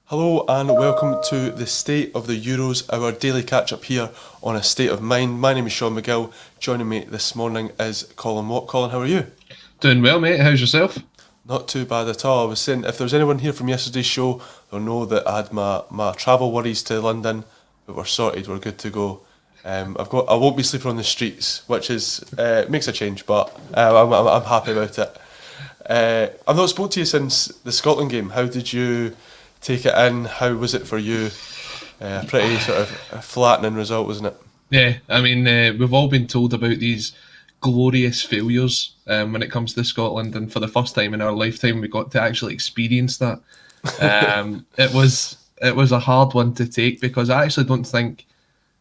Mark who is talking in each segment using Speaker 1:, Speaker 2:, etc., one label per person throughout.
Speaker 1: Hello and welcome to the State of the Euros, our daily catch up here on A State of Mind. My name is Seán McGill. Joining me this morning is Colin Watt. Colin, how are you?
Speaker 2: Doing well, mate. How's yourself?
Speaker 1: Not too bad at all. I was saying if there's anyone here from yesterday's show, they'll know that I had my travel worries to London, but we're sorted. We're good to go. I won't be sleeping on the streets, which is makes a change, but I'm happy about it. I've not spoke to you since the Scotland game. How did you take it in? How was it for you? Pretty sort of a flattening result, wasn't it?
Speaker 2: Yeah, we've all been told about these glorious failures when it comes to Scotland, and for the first time in our lifetime, we got to actually experience that. It was a hard one to take because I actually don't think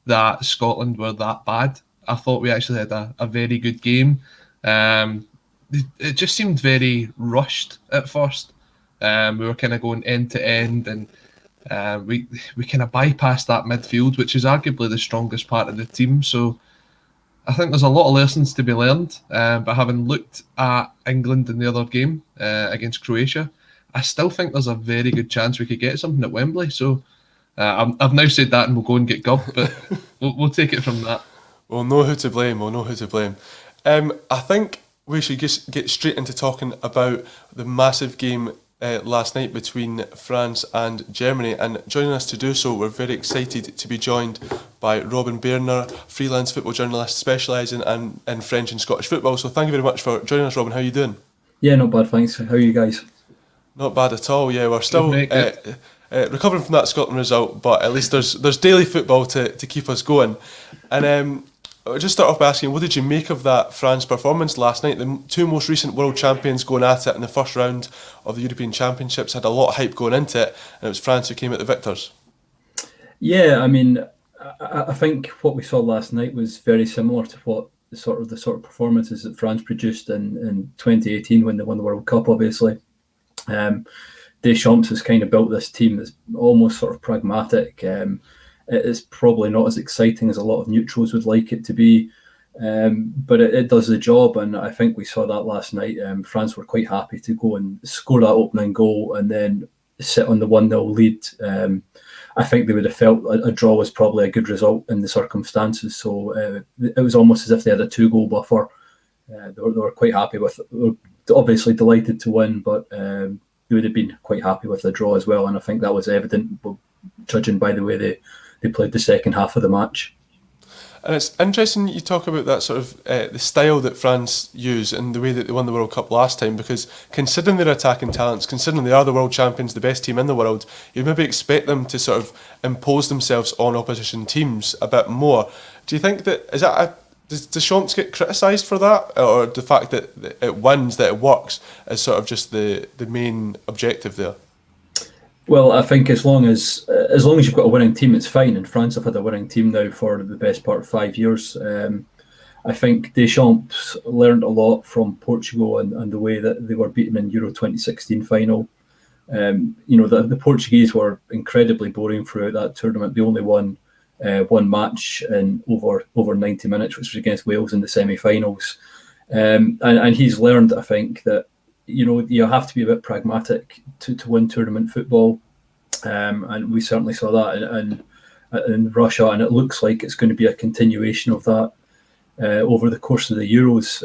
Speaker 2: that Scotland were that bad. I thought we actually had a very good game. It just seemed very rushed at first. We were kind of going end to end, and we kind of bypassed that midfield, which is arguably the strongest part of the team. So I think there's a lot of lessons to be learned. But having looked at England in the other game against Croatia, I still think there's a very good chance we could get something at Wembley. So I've now said that, and we'll go and get Gub, but we'll take it from that.
Speaker 1: We'll know who to blame. We'll know who to blame. I think we should just get straight into talking about the massive game last night between France and Germany. And joining us to do so, we're very excited to be joined by Robin Bairner, freelance football journalist specialising in French and Scottish football. So thank you very much for joining us, Robin. How are you doing?
Speaker 3: Yeah, not bad, thanks. How are you guys?
Speaker 1: Not bad at all. Yeah, we're still
Speaker 2: Good, mate, good.
Speaker 1: recovering from that Scotland result, but at least there's daily football to keep us going. And I'll just start off by asking, what did you make of that France performance last night? The two most recent world champions going at it in the first round of the European Championships had a lot of hype going into it, and it was France who came out the victors.
Speaker 3: Yeah, I mean, I think what we saw last night was very similar to what the sort of performances that France produced in 2018 when they won the World Cup. Obviously, Deschamps has kind of built this team that's almost sort of pragmatic. It is probably not as exciting as a lot of neutrals would like it to be, but it does the job, and I think we saw that last night. France were quite happy to go and score that opening goal and then sit on the 1-0 lead. I think they would have felt a draw was probably a good result in the circumstances, so it was almost as if they had a 2-goal buffer. They were quite happy with it. They were obviously delighted to win, but they would have been quite happy with the draw as well, and I think that was evident, judging by the way they played the second half of the match.
Speaker 1: And it's interesting you talk about that sort of the style that France use and the way that they won the World Cup last time, because considering their attacking talents, considering they are the world champions, the best team in the world, you'd maybe expect them to sort of impose themselves on opposition teams a bit more. Do you think does Deschamps get criticised for that, or the fact that it wins, that it works, is sort of just the main objective there?
Speaker 3: Well, I think as long as you've got a winning team, it's fine. And France have had a winning team now for the best part of 5 years. I think Deschamps learned a lot from Portugal and the way that they were beaten in Euro 2016 final. The Portuguese were incredibly boring throughout that tournament. They only won one match in over 90 minutes, which was against Wales in the semi-finals. And he's learned, I think, that you have to be a bit pragmatic to win tournament football, and we certainly saw that in Russia, and it looks like it's going to be a continuation of that over the course of the Euros.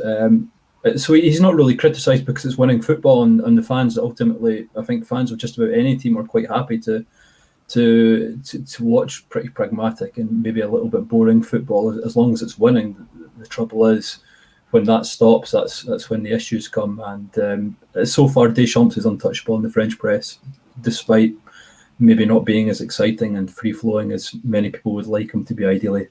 Speaker 3: So he's not really criticised because it's winning football, and the fans ultimately, I think fans of just about any team are quite happy to watch pretty pragmatic and maybe a little bit boring football as long as it's winning. The trouble is, when that stops, that's when the issues come. And so far, Deschamps is untouchable in the French press, despite maybe not being as exciting and free-flowing as many people would like him to be ideally.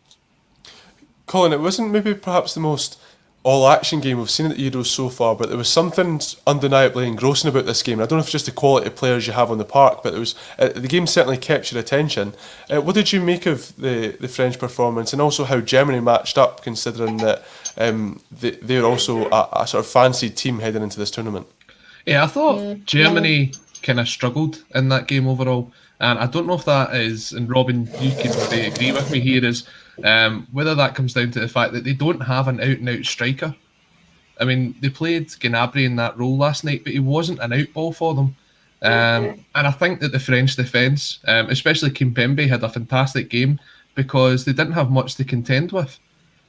Speaker 1: Colin, it wasn't maybe perhaps the most all-action game we've seen at the Euros so far, but there was something undeniably engrossing about this game. I don't know if it's just the quality of players you have on the park, but the game certainly kept your attention. What did you make of the French performance, and also how Germany matched up, considering that they're also a sort of fancied team heading into this tournament?
Speaker 2: Yeah, I thought Germany kind of struggled in that game overall. And I don't know if that is, and Robin, you can maybe agree with me here, is whether that comes down to the fact that they don't have an out-and-out striker. I mean, they played Gnabry in that role last night, but he wasn't an out ball for them. And I think that the French defence, especially Kimpembe, had a fantastic game because they didn't have much to contend with.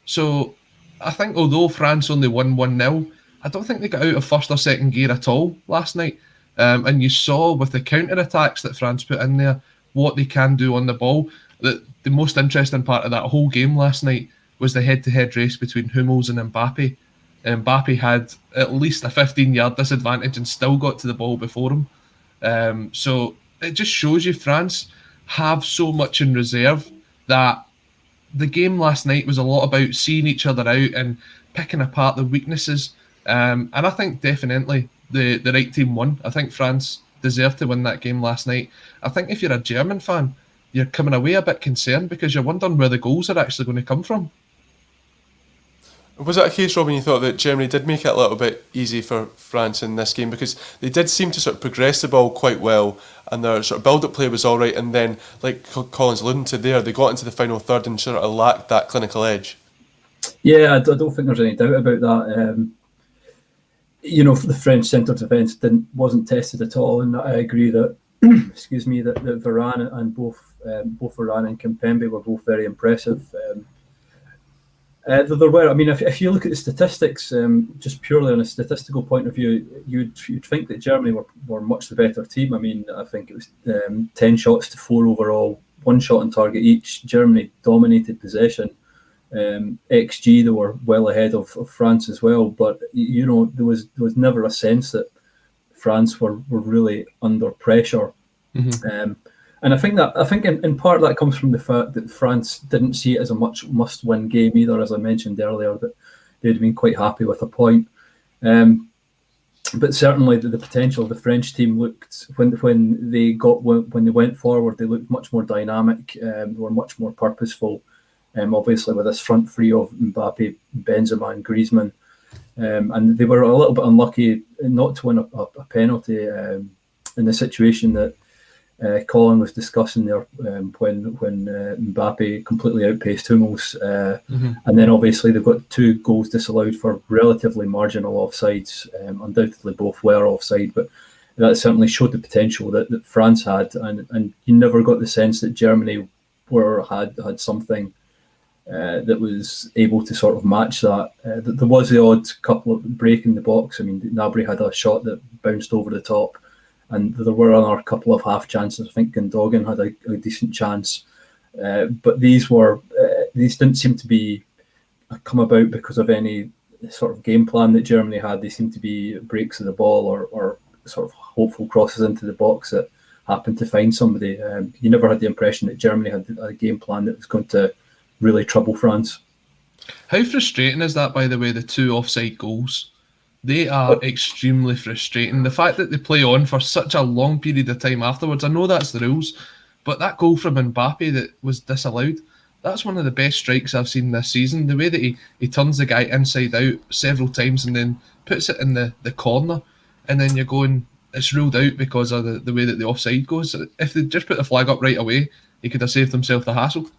Speaker 2: So I think although France only won 1-0, I don't think they got out of first or second gear at all last night. And you saw with the counter-attacks that France put in there, what they can do on the ball. The most interesting part of that whole game last night was the head-to-head race between Hummels and Mbappe. Mbappe had at least a 15-yard disadvantage and still got to the ball before him. So it just shows you France have so much in reserve that the game last night was a lot about seeing each other out and picking apart the weaknesses. And I think definitely the right team won. I think France deserved to win that game last night. I think if you're a German fan, you're coming away a bit concerned because you're wondering where the goals are actually going to come from.
Speaker 1: Was it a case, Robin, you thought that Germany did make it a little bit easy for France in this game? Because they did seem to sort of progress the ball quite well and their sort of build-up play was all right, and then, like Colin's alluding to there, they got into the final third and sort of lacked that clinical edge.
Speaker 3: Yeah, I don't think there's any doubt about that. The French centre defence wasn't tested at all, and I agree that excuse me, that Varane and both Varane and Kimpembe were both very impressive. There were, I mean, if you look at the statistics, just purely on a statistical point of view, you'd think that Germany were much the better team. I mean, I think it was 10 shots to 4 overall, 1 shot on target each. Germany dominated possession. XG, they were well ahead of France as well, but there was never a sense that France were really under pressure. Mm-hmm. And I think in part that comes from the fact that France didn't see it as a much must-win game either, as I mentioned earlier, that they'd been quite happy with a point. But certainly the potential of the French team looked, when they went forward, they looked much more dynamic. They were much more purposeful. Obviously with this front three of Mbappe, Benzema and Griezmann. And they were a little bit unlucky not to win a penalty in the situation that Colin was discussing there when Mbappe completely outpaced Hummels. And then obviously they've got 2 goals disallowed for relatively marginal offsides. Undoubtedly both were offside, but that certainly showed the potential that France had. And you never got the sense that Germany had something that was able to sort of match that. There was the odd couple of break in the box. I mean, Gnabry had a shot that bounced over the top, and there were another couple of half chances. I think Gundogan had a decent chance, but these didn't seem to be come about because of any sort of game plan that Germany had. They seemed to be breaks of the ball or sort of hopeful crosses into the box that happened to find somebody. You never had the impression that Germany had a game plan that was going to really trouble France.
Speaker 2: How frustrating is that, by the way, the 2 offside goals? They are extremely frustrating. The fact that they play on for such a long period of time afterwards, I know that's the rules, but that goal from Mbappe that was disallowed, that's one of the best strikes I've seen this season. The way that he turns the guy inside out several times and then puts it in the corner, and then you're going, it's ruled out because of the way that the offside goes. If they just put the flag up right away, he could have saved himself the hassle.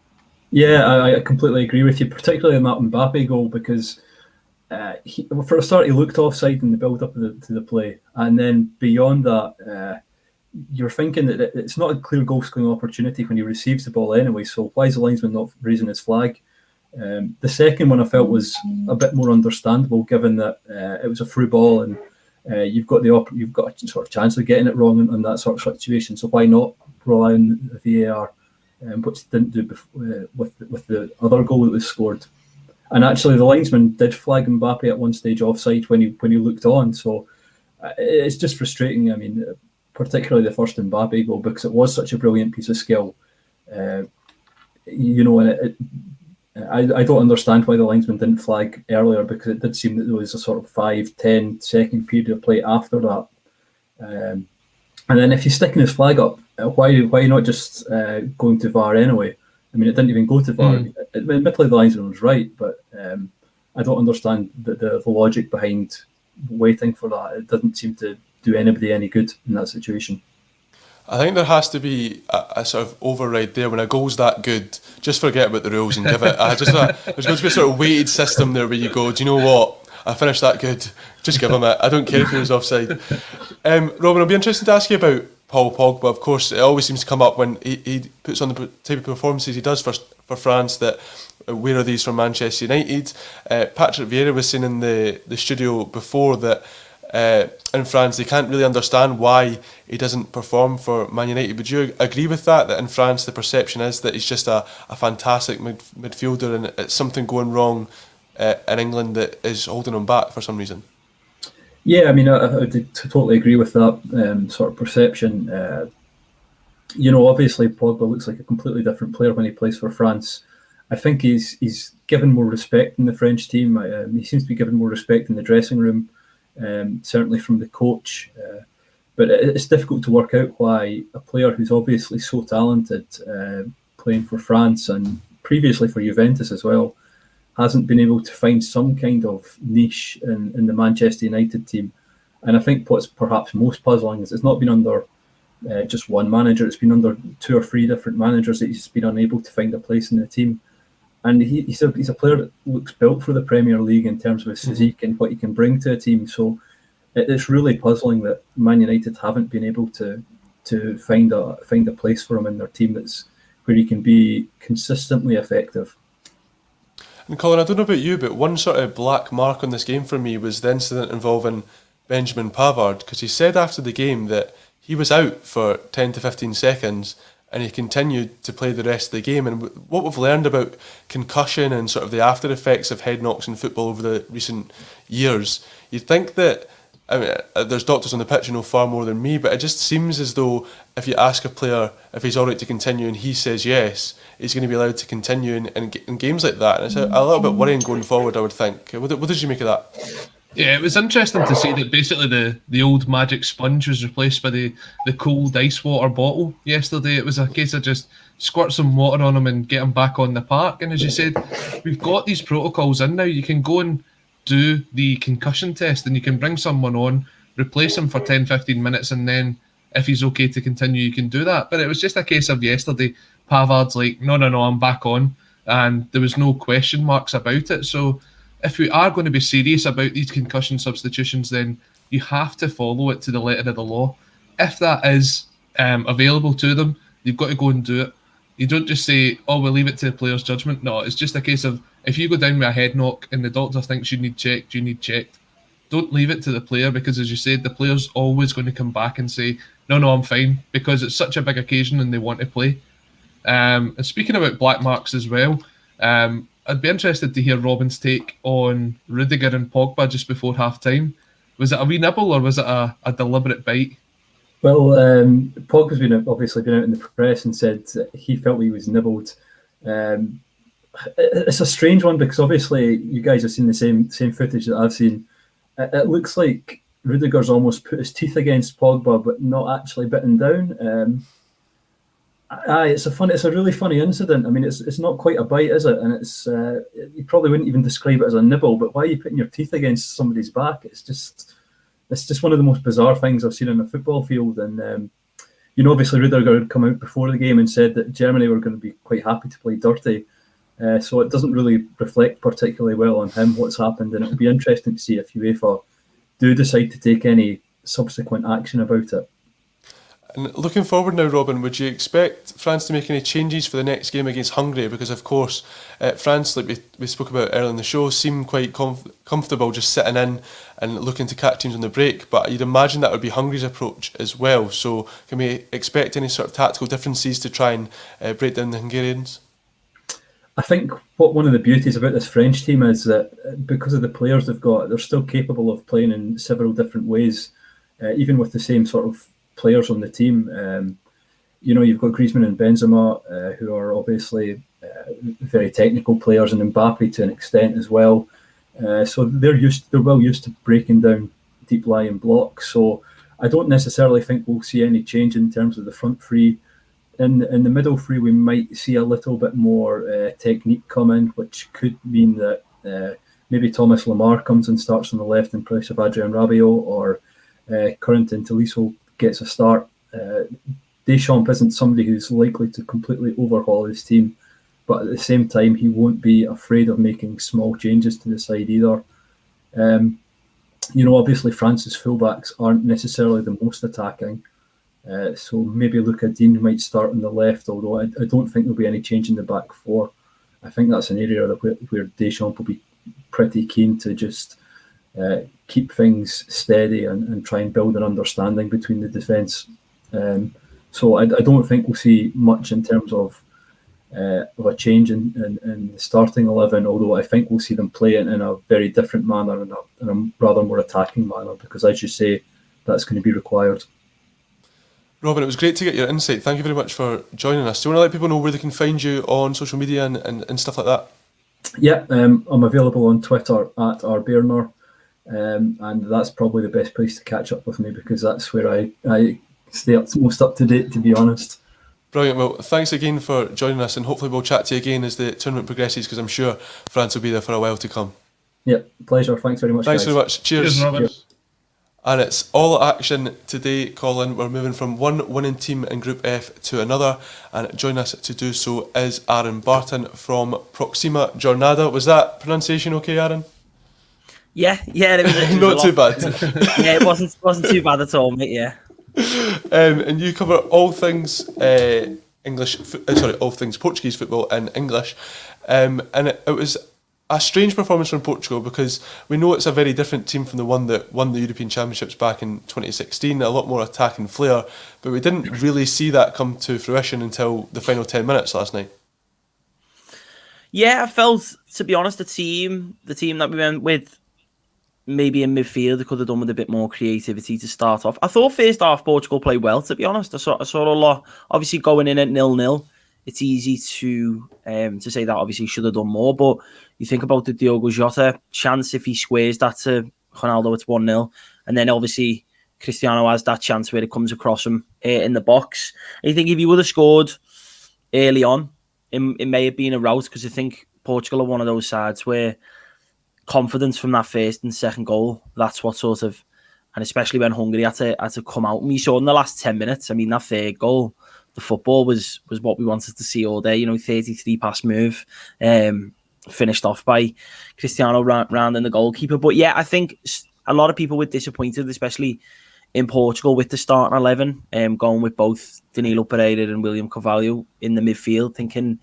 Speaker 2: Yeah,
Speaker 3: I completely agree with you, particularly in that Mbappe goal, because for a start, he looked offside in the build-up to the play. And then beyond that, you're thinking that it's not a clear goal-scoring opportunity when he receives the ball anyway, so why is the linesman not raising his flag? The second one I felt was a bit more understandable, given that it was a through ball and you've got a sort of chance of getting it wrong in that sort of situation, so why not rely on the VAR? Which didn't do with the other goal that was scored. And actually, the linesman did flag Mbappe at one stage offside when he looked on. So it's just frustrating. I mean, particularly the first Mbappe goal, because it was such a brilliant piece of skill. And I don't understand why the linesman didn't flag earlier, because it did seem that there was a sort of 5-10 second period of play after that. And then if he's sticking his flag up, why not just going to VAR anyway? I mean, it didn't even go to VAR. Admittedly, the linesman was right, but I don't understand the logic behind waiting for that. It doesn't seem to do anybody any good in that situation.
Speaker 1: I think there has to be a sort of override there. When a goal's that good, just forget about the rules and give it. There's going to be a sort of weighted system there where you go, do you know what? I finished that good. Just give him it. I don't care if he was offside. Robin, it'll be interesting to ask you about Paul Pogba. Of course, it always seems to come up when he puts on the type of performances he does for France, that where are these from Manchester United? Patrick Vieira was saying in the studio before that in France they can't really understand why he doesn't perform for Man United. Would you agree with that in France the perception is that he's just a fantastic midfielder and it's something going wrong in England that is holding him back for some reason?
Speaker 3: Yeah, I mean, I would totally agree with that sort of perception. Obviously Pogba looks like a completely different player when he plays for France. I think he's given more respect in the French team. He seems to be given more respect in the dressing room, certainly from the coach. But it's difficult to work out why a player who's obviously so talented, playing for France and previously for Juventus as well, hasn't been able to find some kind of niche in the Manchester United team. And I think what's perhaps most puzzling is it's not been under just one manager, it's been under 2 or 3 different managers that he's been unable to find a place in the team. And he's a player that looks built for the Premier League in terms of his physique and what he can bring to a team. So it's really puzzling that Man United haven't been able to find a place for him in their team that's where he can be consistently effective.
Speaker 1: And Colin, I don't know about you, but one sort of black mark on this game for me was the incident involving Benjamin Pavard, because he said after the game that he was out for 10 to 15 seconds and he continued to play the rest of the game. And what we've learned about concussion and sort of the after effects of head knocks in football over the recent years, you'd think that, I mean, there's doctors on the pitch who know far more than me, but it just seems as though if you ask a player if he's all right to continue and he says yes, he's going to be allowed to continue in games like that. And it's a little bit worrying going forward, I would think. What did you make of that?
Speaker 2: Yeah, it was interesting to see that basically the old magic sponge was replaced by the cold ice water bottle yesterday. It was a case of just squirt some water on him and get him back on the park. And as you said, we've got these protocols in now. You can go and do the concussion test and you can bring someone on, replace him for 10-15 minutes, and then if he's okay to continue, you can do that. But it was just a case of yesterday, Pavard's like, no, I'm back on. And there was no question marks about it. So if we are going to be serious about these concussion substitutions, then you have to follow it to the letter of the law. If that is available to them, you've got to go and do it. You don't just say, oh, we'll leave it to the player's judgment. No, it's just a case of if you go down with a head knock and the doctor thinks you need checked. Don't leave it to the player, because as you said, the player's always going to come back and say, no, I'm fine, because it's such a big occasion and they want to play. And speaking about black marks as well, I'd be interested to hear Robin's take on Rudiger and Pogba just before half-time. Was it a wee nibble or was it a deliberate bite?
Speaker 3: Well, Pogba's obviously been out in the press and said he felt he was nibbled. It's a strange one because obviously you guys have seen the same footage that I've seen. It looks like Rudiger's almost put his teeth against Pogba, but not actually bitten down. It's a really funny incident. I mean, it's not quite a bite, is it? And it's you probably wouldn't even describe it as a nibble. But why are you putting your teeth against somebody's back? It's just one of the most bizarre things I've seen on a football field. And obviously Rudiger had come out before the game and said that Germany were going to be quite happy to play dirty. So it doesn't really reflect particularly well on him what's happened, and it'll be interesting to see if UEFA do decide to take any subsequent action about it.
Speaker 1: And looking forward now, Robin, would you expect France to make any changes for the next game against Hungary? Because of course, France, like we spoke about earlier in the show, seem quite comfortable just sitting in and looking to catch teams on the break. But you'd imagine that would be Hungary's approach as well. So can we expect any sort of tactical differences to try and break down the Hungarians?
Speaker 3: I think one of the beauties about this French team is that because of the players they've got, they're still capable of playing in several different ways, even with the same sort of players on the team. You've got Griezmann and Benzema, who are obviously very technical players, and Mbappe to an extent as well. So they're well used to breaking down deep lying blocks. So I don't necessarily think we'll see any change in terms of the front three. In the middle three, we might see a little bit more technique come in, which could mean that maybe Thomas Lemar comes and starts on the left in place of Adrien Rabiot, or Corentin Tolisso gets a start. Deschamps isn't somebody who's likely to completely overhaul his team, but at the same time, he won't be afraid of making small changes to the side either. Obviously France's fullbacks aren't necessarily the most attacking. So maybe Luca Dean might start on the left, although I don't think there'll be any change in the back four. I think that's an area where Deschamps will be pretty keen to just keep things steady and try and build an understanding between the defence. So I don't think we'll see much in terms of a change in the starting 11, although I think we'll see them play it in a very different manner, in a rather more attacking manner, because as you say, that's going to be required.
Speaker 1: Robin, it was great to get your insight. Thank you very much for joining us. Do you want to let people know where they can find you on social media and stuff like that?
Speaker 3: Yeah, I'm available on Twitter at @rbearner, and that's probably the best place to catch up with me, because that's where I stay most up to date, to be honest.
Speaker 1: Brilliant. Well, thanks again for joining us, and hopefully we'll chat to you again as the tournament progresses, because I'm sure France will be there for a while to come.
Speaker 3: Yeah, pleasure. Thanks very much.
Speaker 1: Thanks
Speaker 3: guys.
Speaker 1: very much. Cheers.
Speaker 2: Cheers, Robin.
Speaker 3: Cheers.
Speaker 1: And it's all action today, Colin. We're moving from one winning team in Group F to another, and joining us to do so is Aaron Barton from Proxima Jornada. Was that pronunciation okay, Aaron?
Speaker 4: Yeah, it was
Speaker 1: Not too bad.
Speaker 4: Yeah, it wasn't too bad at all, mate. Yeah.
Speaker 1: And you cover all things all things Portuguese football in English, and it was a strange performance from Portugal, because we know it's a very different team from the one that won the European Championships back in 2016, a lot more attack and flair, but we didn't really see that come to fruition until the final 10 minutes last night.
Speaker 4: Yeah, I felt, to be honest, the team that we went with, maybe in midfield, they could have done with a bit more creativity to start off. I thought first half Portugal played well, to be honest. I saw a lot. Obviously, going in at 0-0, it's easy to say that obviously should have done more. But you think about the Diogo Jota chance, if he squares that to Ronaldo, it's 1-0. And then obviously Cristiano has that chance where it comes across him in the box. And you think if he would have scored early on, it may have been a rout, because I think Portugal are one of those sides where confidence from that first and second goal, that's what sort of, and especially when Hungary had to come out. And we saw in the last 10 minutes, I mean, that third goal, the football was what we wanted to see all day. 33 pass move, finished off by Cristiano rounding the goalkeeper. But yeah, I think a lot of people were disappointed, especially in Portugal, with the starting 11, going with both Danilo Pereira and William Carvalho in the midfield, thinking,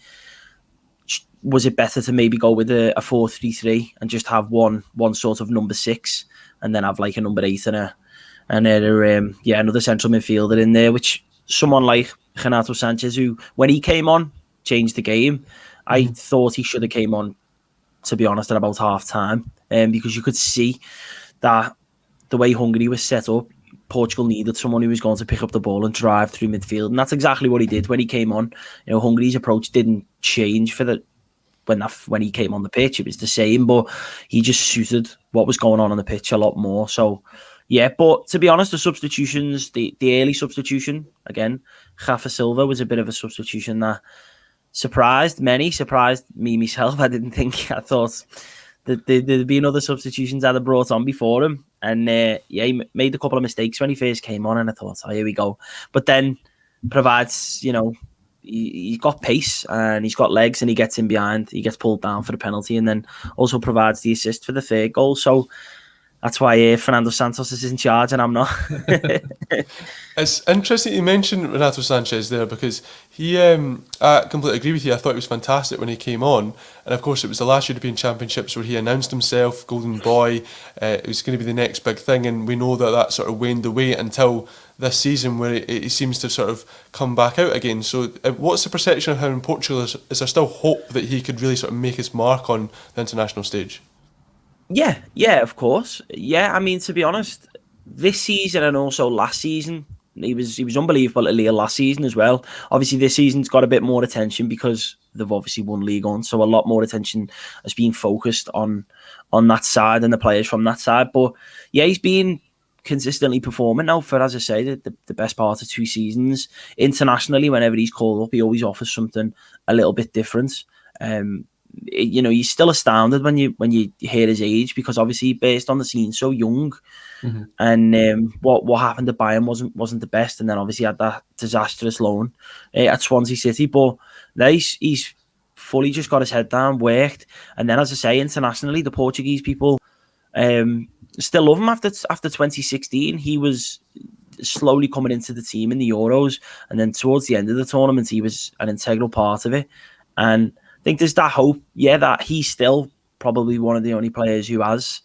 Speaker 4: was it better to maybe go with a 4-3-3 and just have one sort of number 6, and then have like a number 8 and another central midfielder in there, which someone like Renato Sanchez, who when he came on changed the game. I thought he should have came on, to be honest, at about half time, because you could see that the way Hungary was set up, Portugal needed someone who was going to pick up the ball and drive through midfield, and that's exactly what he did when he came on. Hungary's approach didn't change for when he came on the pitch. It was the same, but he just suited what was going on the pitch a lot more. So yeah, but to be honest, the substitutions, the early substitution, again, Rafa Silva was a bit of a substitution that surprised me myself. I thought that there'd been other substitutions that had brought on before him, and he made a couple of mistakes when he first came on, and I thought, oh, here we go. But then provides, he's got pace and he's got legs, and he gets in behind, he gets pulled down for the penalty, and then also provides the assist for the third goal. So that's why Fernando Santos is in charge and I'm not.
Speaker 1: It's interesting you mentioned Renato Sanchez there, because I completely agree with you. I thought he was fantastic when he came on, and of course it was the last European Championships where he announced himself Golden Boy. It was going to be the next big thing, and we know that sort of waned away until this season, where he seems to sort of come back out again. So what's the perception of him in Portugal? Is there still hope that he could really sort of make his mark on the international stage?
Speaker 4: Yeah, of course. Yeah, I mean, to be honest, this season and also last season, he was unbelievable at Lille last season as well. Obviously, this season's got a bit more attention because they've obviously won League One, so a lot more attention has been focused on that side and the players from that side. But yeah, he's been consistently performing now for, as I say, the best part of 2 seasons. Internationally, whenever he's called up, he always offers something a little bit different. You're still astounded when you hear his age, because obviously based on the scene, so young, and what happened at Bayern wasn't the best, and then obviously had that disastrous loan at Swansea City. But now he's fully just got his head down, worked, and then, as I say, internationally, the Portuguese people Still love him after 2016. He was slowly coming into the team in the Euros, and then towards the end of the tournament, he was an integral part of it. And I think there's that hope, that he's still probably one of the only players who has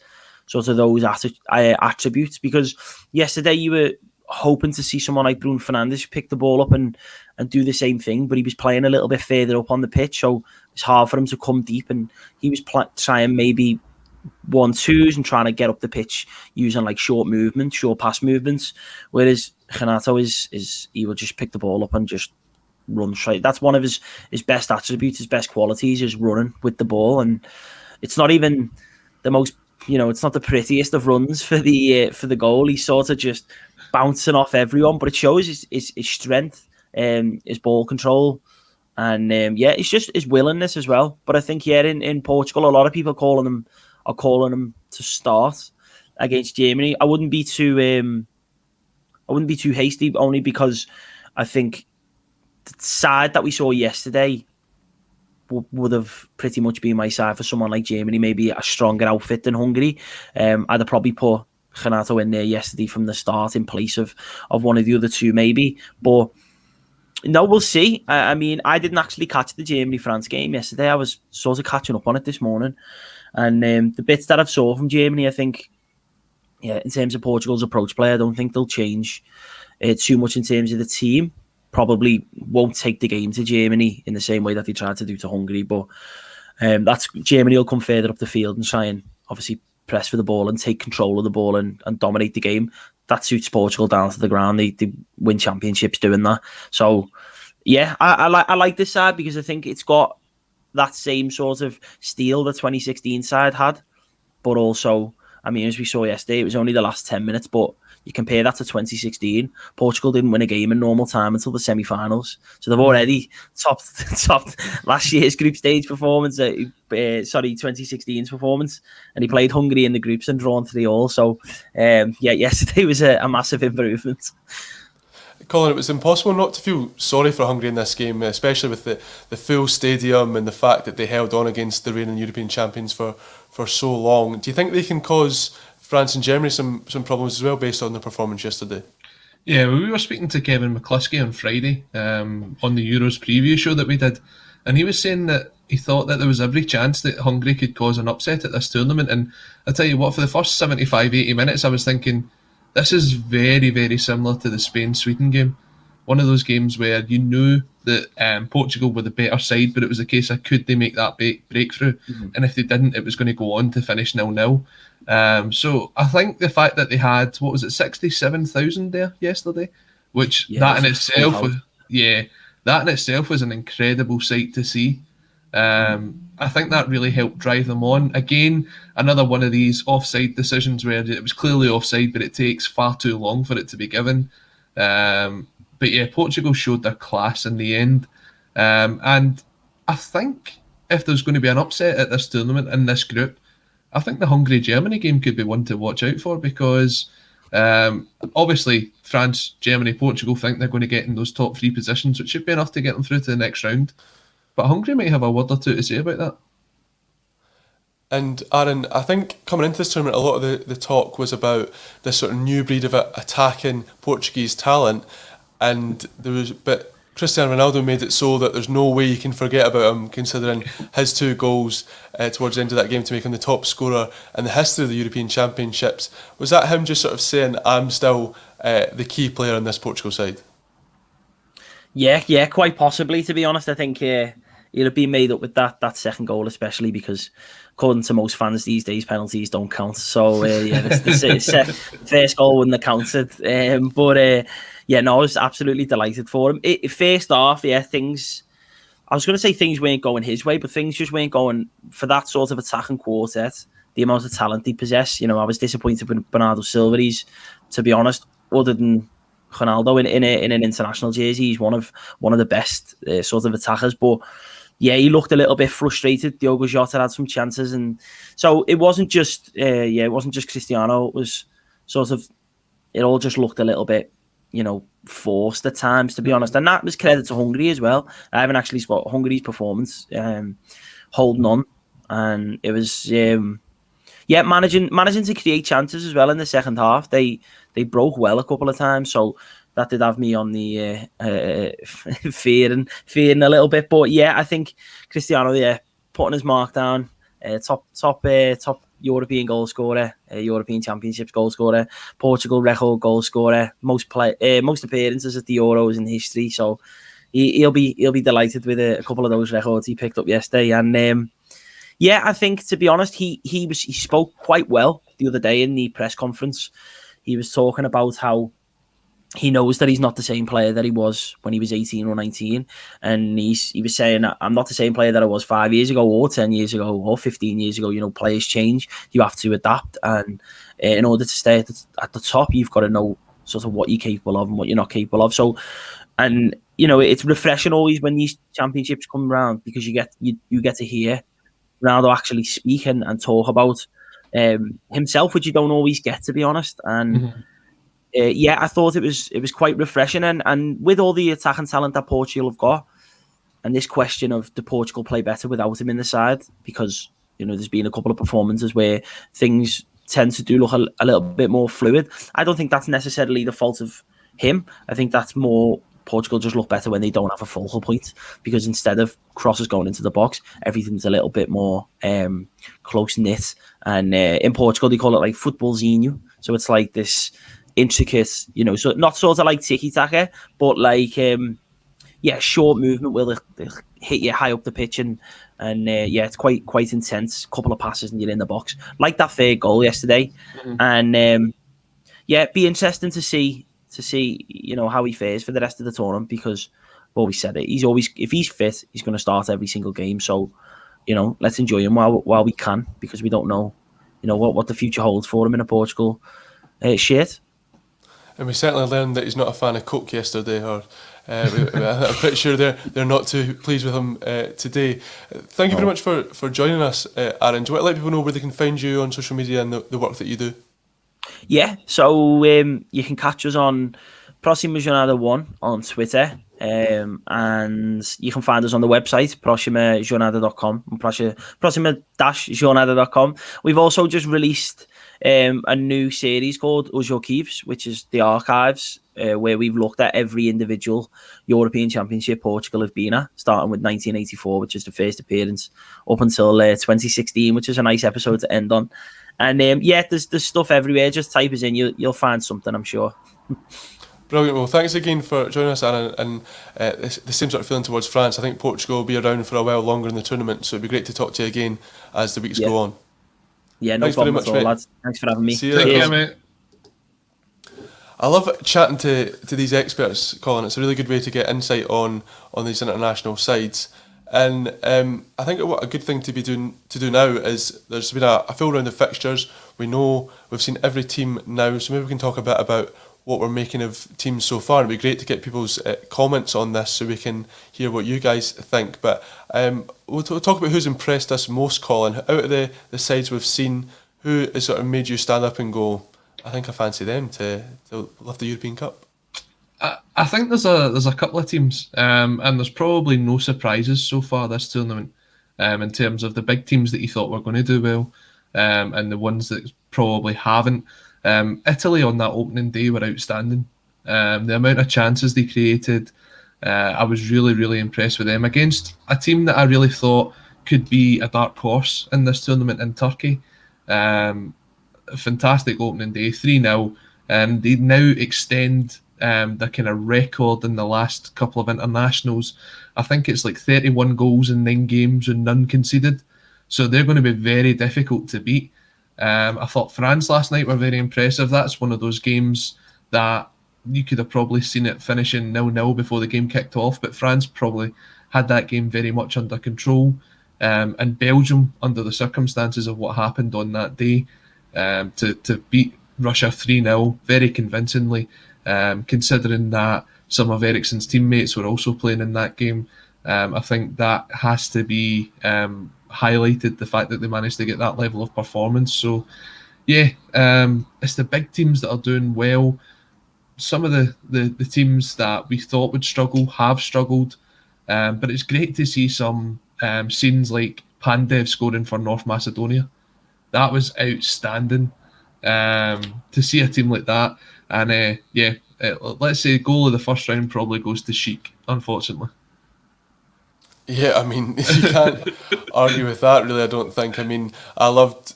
Speaker 4: sort of those attributes. Because yesterday you were hoping to see someone like Bruno Fernandes pick the ball up and do the same thing, but he was playing a little bit further up on the pitch, so it's hard for him to come deep, and he was trying maybe 1-2s and trying to get up the pitch using like short pass movements, whereas Renato is he will just pick the ball up and just run straight. That's one of his best attributes, his best qualities, is running with the ball. And it's not even the most, it's not the prettiest of runs for the goal. He's sort of just bouncing off everyone, but it shows his strength, his ball control, and it's just his willingness as well. But I think in Portugal, a lot of people are calling him to start against Germany. I wouldn't be too hasty, only because I think the side that we saw yesterday would have pretty much been my side for someone like Germany, maybe a stronger outfit than Hungary. I'd have probably put Renato in there yesterday from the start in place of one of the other two, maybe. But no, we'll see. I mean, I didn't actually catch the Germany-France game yesterday. I was sort of catching up on it this morning. And the bits that I've saw from Germany, I think, in terms of Portugal's approach play, I don't think they'll change too much in terms of the team. Probably won't take the game to Germany in the same way that they tried to do to Hungary. But that's Germany will come further up the field and try and obviously press for the ball and take control of the ball and dominate the game. That suits Portugal down to the ground. They win championships doing that. So, I like this side because I think it's got that same sort of steel the 2016 side had, but also, I mean, as we saw yesterday, it was only the last 10 minutes, but you compare that to 2016, Portugal didn't win a game in normal time until the semi-finals, so they've already topped last year's group stage performance, 2016's performance, and he played Hungary in the groups and drawn 3-3, so yesterday was a massive improvement.
Speaker 1: Colin, it was impossible not to feel sorry for Hungary in this game, especially with the full stadium and the fact that they held on against the reigning European champions for so long. Do you think they can cause France and Germany some problems as well based on the performance yesterday?
Speaker 2: Yeah, well, we were speaking to Kevin McCluskey on Friday on the Euros preview show that we did, and he was saying that he thought that there was every chance that Hungary could cause an upset at this tournament. And I tell you what, for the first 75-80 minutes, I was thinking, this is very, very similar to the Spain-Sweden game. One of those games where you knew that Portugal were the better side, but it was a case of could they make that breakthrough? Mm-hmm. And if they didn't, it was going to go on to finish 0-0. So I think the fact that they had, 67,000 there yesterday, which that in itself was an incredible sight to see. I think that really helped drive them on. Again, another one of these offside decisions where it was clearly offside, but it takes far too long for it to be given. But yeah, Portugal showed their class in the end. And I think if there's going to be an upset at this tournament in this group, I think the Hungary-Germany game could be one to watch out for, because obviously France, Germany, Portugal think they're going to get in those top three positions, which should be enough to get them through to the next round. But Hungary might have a word or two to say about that.
Speaker 1: And Aaron, I think coming into this tournament, a lot of the talk was about this sort of new breed of attacking Portuguese talent, but Cristiano Ronaldo made it so that there's no way you can forget about him, considering his 2 goals towards the end of that game to make him the top scorer in the history of the European Championships. Was that him just sort of saying, I'm still the key player on this Portugal side?
Speaker 4: Yeah, quite possibly, to be honest. I think he'll have been made up with that second goal, especially because, according to most fans these days, penalties don't count. So, the first goal wouldn't have counted. I was absolutely delighted for him. First off, things... I was going to say things weren't going his way, but things just weren't going for that sort of attacking quartet, the amount of talent they possess. I was disappointed with Bernardo Silva. He's, to be honest, other than Ronaldo in an international jersey, he's one of the best sort of attackers. But yeah, he looked a little bit frustrated. Diogo Jota had some chances, and so it wasn't just Cristiano. It was sort of, it all just looked a little bit, forced at times, to be honest. And that was credit to Hungary as well. I haven't actually spotted Hungary's performance holding on, and it was yeah, managing to create chances as well in the second half. They broke well a couple of times, so that did have me on the fearing a little bit. But yeah, I think Cristiano, putting his mark down, top European goal scorer, European Championships goal scorer, Portugal record goal scorer, most appearances at the Euros in history. So he'll be delighted with a couple of those records he picked up yesterday. And yeah, I think, to be honest, he spoke quite well the other day in the press conference. He was talking about how he knows that he's not the same player that he was when he was 18 or 19. And he was saying, I'm not the same player that I was 5 years ago or 10 years ago or 15 years ago. You know, players change. You have to adapt. And in order to stay at the top, you've got to know sort of what you're capable of and what you're not capable of. So, and, you know, it's refreshing always when these championships come around, because you get to hear Ronaldo actually speak and talk about himself, which you don't always get, to be honest. And yeah, I thought it was quite refreshing, and with all the attacking talent that Portugal have got, and this question of, do Portugal play better without him in the side? Because, you know, there's been a couple of performances where things tend to do look a little bit more fluid. I don't think that's necessarily the fault of him. I think that's more Portugal just look better when they don't have a focal point, because instead of crosses going into the box, everything's a little bit more close knit. And in Portugal, they call it like footballzinho. So it's like this intricate, you know, so not sort of like tiki-taka, but like short movement where they hit you high up the pitch, and yeah, it's quite intense. Couple of passes and you're in the box, like that third goal yesterday. And yeah, it'd be interesting to see, you know, how he fares for the rest of the tournament, because I've always said it, if he's fit, he's going to start every single game. So, you know, let's enjoy him while we can, because we don't know, you know, what the future holds for him in a Portugal shirt.
Speaker 1: And we certainly learned that he's not a fan of Coke yesterday, or I'm pretty sure they're not too pleased with him today. Thank you very much for joining us, Aaron. Do you want to let people know where they can find you on social media and the work that you do?
Speaker 4: Yeah, so you can catch us on Próxima Jornada 1 on Twitter, and you can find us on the website, proximajornada.com, and proxima-jornada.com. We've also just released a new series called Os Archives, which is the archives, where we've looked at every individual European Championship Portugal have been at, starting with 1984, which is the first appearance, up until 2016, which is a nice episode to end on. And yeah, there's stuff everywhere. Just type us in, you'll find something, I'm sure.
Speaker 1: Brilliant. Well, thanks again for joining us, Aaron. And the same sort of feeling towards France. I think Portugal will be around for a while longer in the tournament, so it'd be great to talk to you again as the weeks go on.
Speaker 4: Yeah, no problem at all, lads. Thanks for having me.
Speaker 1: See you later, mate. I love chatting to these experts, Colin. It's a really good way to get insight on these international sides. And I think what a good thing to do now is there's been a full round of fixtures. We've seen every team now, so maybe we can talk a bit about what we're making of teams so far. It'd be great to get people's comments on this so we can hear what you guys think. But we'll talk about who's impressed us most, Colin. Out of the sides we've seen, who has sort of made you stand up and go, I think I fancy them to lift the European Cup?
Speaker 2: I think there's a couple of teams, and there's probably no surprises so far this tournament, in terms of the big teams that you thought were going to do well, and the ones that probably haven't. Italy on that opening day were outstanding. The amount of chances they created, I was really, really impressed with them against a team that I really thought could be a dark horse in this tournament in Turkey. A fantastic opening day, 3-0. They now extend the kind of record in the last couple of internationals. I think it's like 31 goals in 9 games and none conceded. So they're going to be very difficult to beat. I thought France last night were very impressive. That's one of those games that you could have probably seen it finishing 0-0 before the game kicked off, but France probably had that game very much under control. And Belgium, under the circumstances of what happened on that day, to beat Russia 3-0 very convincingly, considering that some of Eriksen's teammates were also playing in that game. I think that has to be highlighted, the fact that they managed to get that level of performance. So yeah, it's the big teams that are doing well. Some of the teams that we thought would struggle have struggled, but it's great to see some scenes like Pandev scoring for North Macedonia. That was outstanding to see a team like that. And let's say goal of the first round probably goes to Sheik, unfortunately.
Speaker 1: Yeah, I mean, you can't argue with that, really, I don't think. I mean, I loved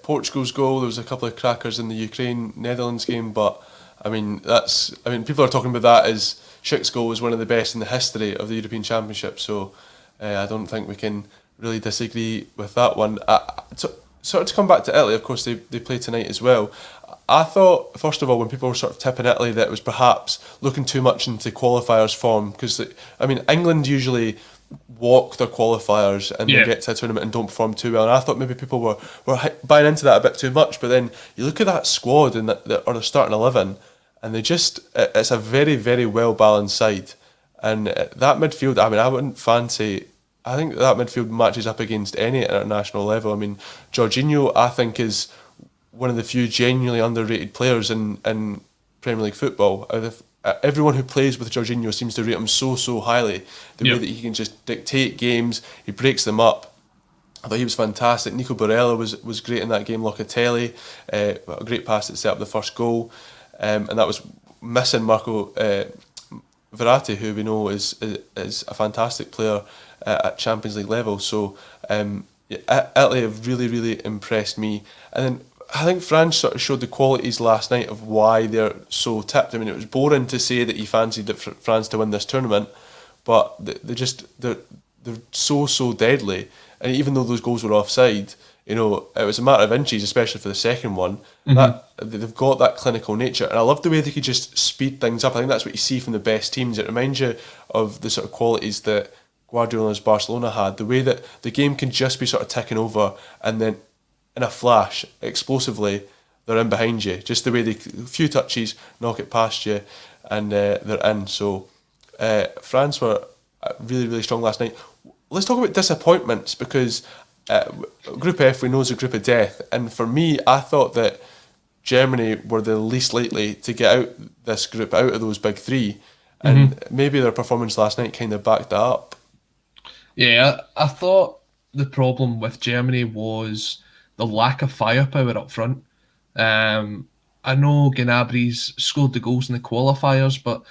Speaker 1: Portugal's goal. There was a couple of crackers in the Ukraine-Netherlands game, but, I mean, people are talking about that as Schick's goal was one of the best in the history of the European Championship, so I don't think we can really disagree with that one. Sort of to come back to Italy, of course, they play tonight as well. I thought, first of all, when people were sort of tipping Italy, that it was perhaps looking too much into qualifiers form, because, I mean, England usually walk their qualifiers and they get to a tournament and don't perform too well. And I thought maybe people were buying into that a bit too much. But then you look at that squad and or the starting 11, and it's a very, very well balanced side. And that midfield, I mean, I wouldn't fancy. I think that midfield matches up against any international level. I mean, Jorginho, I think, is one of the few genuinely underrated players in Premier League football. Everyone who plays with Jorginho seems to rate him so highly. The way that he can just dictate games, he breaks them up. I thought he was fantastic. Nico Barella was great in that game. Locatelli, a great pass that set up the first goal, and that was missing Marco Verratti, who we know is a fantastic player at Champions League level. So Italy have really impressed me. And then I think France sort of showed the qualities last night of why they're so tipped. I mean, it was boring to say that you fancied France to win this tournament, but they're so deadly. And even though those goals were offside, it was a matter of inches, especially for the second one. That they've got that clinical nature, and I love the way they could just speed things up. I think that's what you see from the best teams. It reminds you of the sort of qualities that Guardiola's Barcelona had. The way that the game can just be sort of ticking over, and then in a flash, explosively, they're in behind you. Just the way a few touches, knock it past you, and they're in. So France were really strong last night. Let's talk about disappointments, because Group F, we know, is a group of death. And for me, I thought that Germany were the least likely to get out this group, out of those big three. And maybe their performance last night kind of backed that up.
Speaker 2: Yeah, I thought the problem with Germany was the lack of firepower up front. I know Gnabry's scored the goals in the qualifiers, but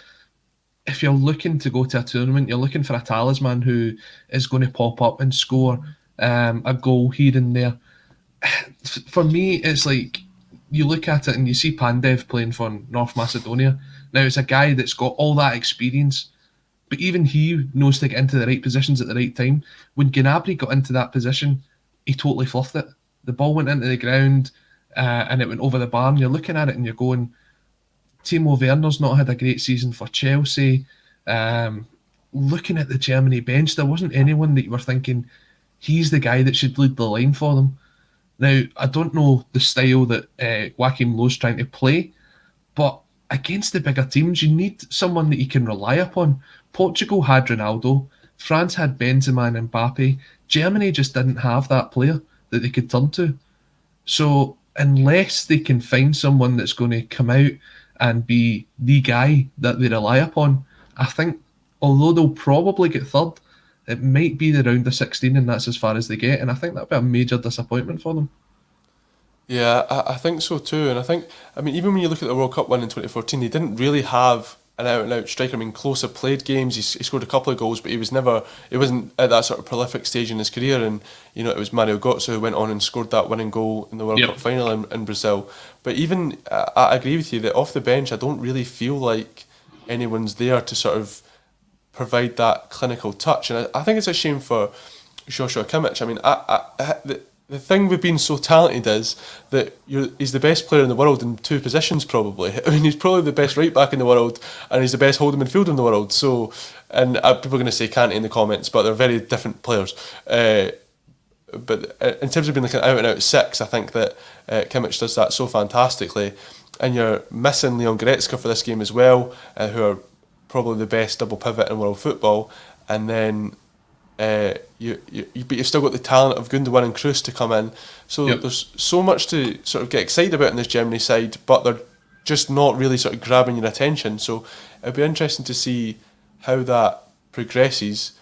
Speaker 2: if you're looking to go to a tournament, you're looking for a talisman who is going to pop up and score a goal here and there. For me, it's like you look at it and you see Pandev playing for North Macedonia. Now, it's a guy that's got all that experience, but even he knows to get into the right positions at the right time. When Gnabry got into that position, he totally fluffed it. The ball went into the ground and it went over the bar. And you're looking at it and you're going, Timo Werner's not had a great season for Chelsea. Looking at the Germany bench, there wasn't anyone that you were thinking, he's the guy that should lead the line for them. Now, I don't know the style that Joachim Löw's trying to play, but against the bigger teams, you need someone that you can rely upon. Portugal had Ronaldo, France had Benzema and Mbappe. Germany just didn't have that player that they could turn to. So unless they can find someone that's going to come out and be the guy that they rely upon, I think, although they'll probably get third, it might be the round of 16 and that's as far as they get. And I think that'd be a major disappointment for them.
Speaker 1: Yeah, I think so too. And I mean, even when you look at the World Cup win in 2014, they didn't really have an out-and-out striker. I mean, Klose played games, he scored a couple of goals, but he wasn't at that sort of prolific stage in his career. And, it was Mario Götze who went on and scored that winning goal in the World Cup final in Brazil. But even, I agree with you that off the bench, I don't really feel like anyone's there to sort of provide that clinical touch. And I think it's a shame for Joshua Kimmich. I mean, the thing with being so talented is that he's the best player in the world in two positions, probably. I mean, he's probably the best right back in the world, and he's the best holding midfielder in the world. So, and people are going to say Kante in the comments, but they're very different players. But in terms of being like an out-and-out six, I think that Kimmich does that so fantastically. And you're missing Leon Goretzka for this game as well, who are probably the best double pivot in world football. And then but you've still got the talent of Gundogan and Kroos to come in. So there's so much to sort of get excited about in this Germany side, but they're just not really sort of grabbing your attention. So it'll be interesting to see how that progresses.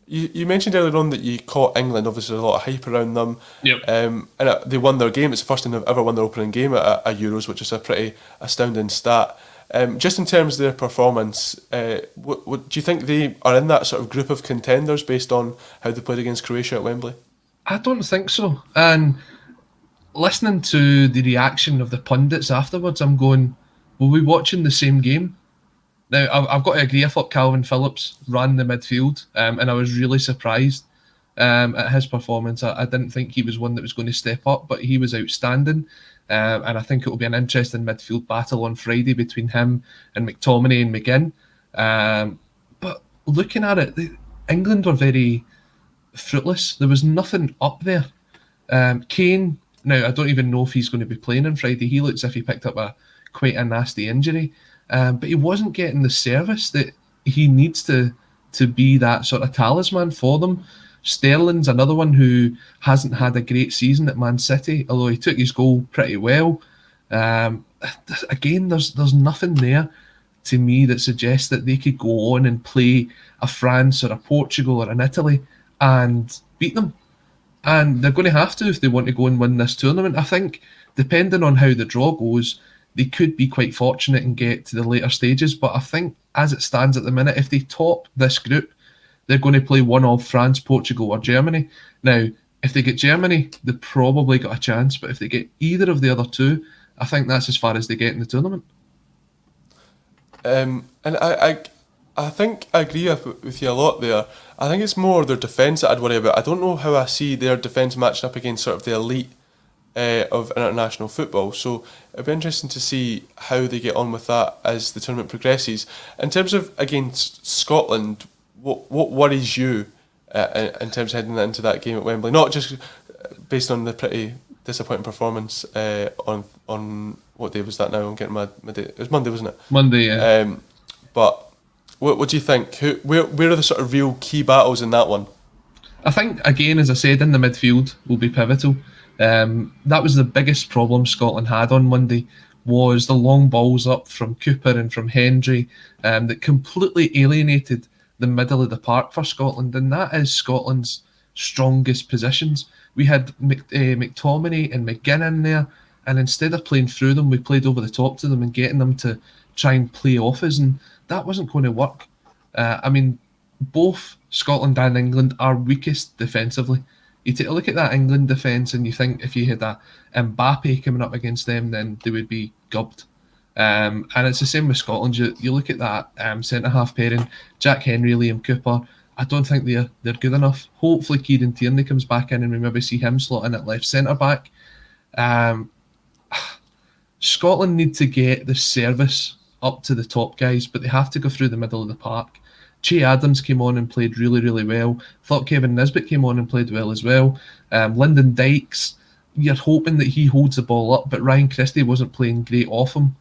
Speaker 1: You mentioned earlier on that you caught England. Obviously, there's a lot of hype around them.
Speaker 2: Yep.
Speaker 1: And they won their game. It's the first time they've ever won their opening game at Euros, which is a pretty astounding stat. Just in terms of their performance, what do you think they are in that sort of group of contenders based on how they played against Croatia at Wembley?
Speaker 2: I don't think so. And listening to the reaction of the pundits afterwards, I'm going, were we watching the same game? Now, I've got to agree, I thought Calvin Phillips ran the midfield, and I was really surprised at his performance. I didn't think he was one that was going to step up, but he was outstanding. And I think it will be an interesting midfield battle on Friday between him and McTominay and McGinn. But looking at it, England were very fruitless. There was nothing up there. Kane, now I don't even know if he's going to be playing on Friday. He looks as if he picked up quite a nasty injury. But he wasn't getting the service that he needs to be that sort of talisman for them. Sterling's another one who hasn't had a great season at Man City, although he took his goal pretty well. Again, there's nothing there to me that suggests that they could go on and play a France or a Portugal or an Italy and beat them. And they're going to have to if they want to go and win this tournament. I think, depending on how the draw goes, they could be quite fortunate and get to the later stages. But I think, as it stands at the minute, if they top this group, they're going to play one of France, Portugal or Germany. Now, if they get Germany, they've probably got a chance. But if they get either of the other two, I think that's as far as they get in the tournament.
Speaker 1: And I think I agree with you a lot there. I think it's more their defence that I'd worry about. I don't know how I see their defence matching up against sort of the elite of international football. So it'll be interesting to see how they get on with that as the tournament progresses. In terms of against Scotland, what worries you in terms of heading into that game at Wembley? Not just based on the pretty disappointing performance on what day was that now? I'm getting my day. It was Monday, wasn't it?
Speaker 2: Monday, yeah.
Speaker 1: But what do you think? Where are the sort of real key battles in that one?
Speaker 2: I think, again, as I said, in the midfield will be pivotal. That was the biggest problem Scotland had on Monday, was the long balls up from Cooper and from Hendry that completely alienated the middle of the park for Scotland, and that is Scotland's strongest positions. We had McTominay and McGinn in there, and instead of playing through them, we played over the top to them and getting them to try and play off us, and that wasn't going to work. I mean, both Scotland and England are weakest defensively. You take a look at that England defence and you think if you had a Mbappe coming up against them, then they would be gubbed. And it's the same with Scotland. You look at that centre-half pairing, Jack Henry, Liam Cooper. I don't think they're good enough. Hopefully Kieran Tierney comes back in and we maybe see him slot in at left centre-back. Scotland need to get the service up to the top guys, but they have to go through the middle of the park. Che Adams came on and played really, really well. Thought Kevin Nisbet came on and played well as well. Lyndon Dykes, you're hoping that he holds the ball up, but Ryan Christie wasn't playing great off him.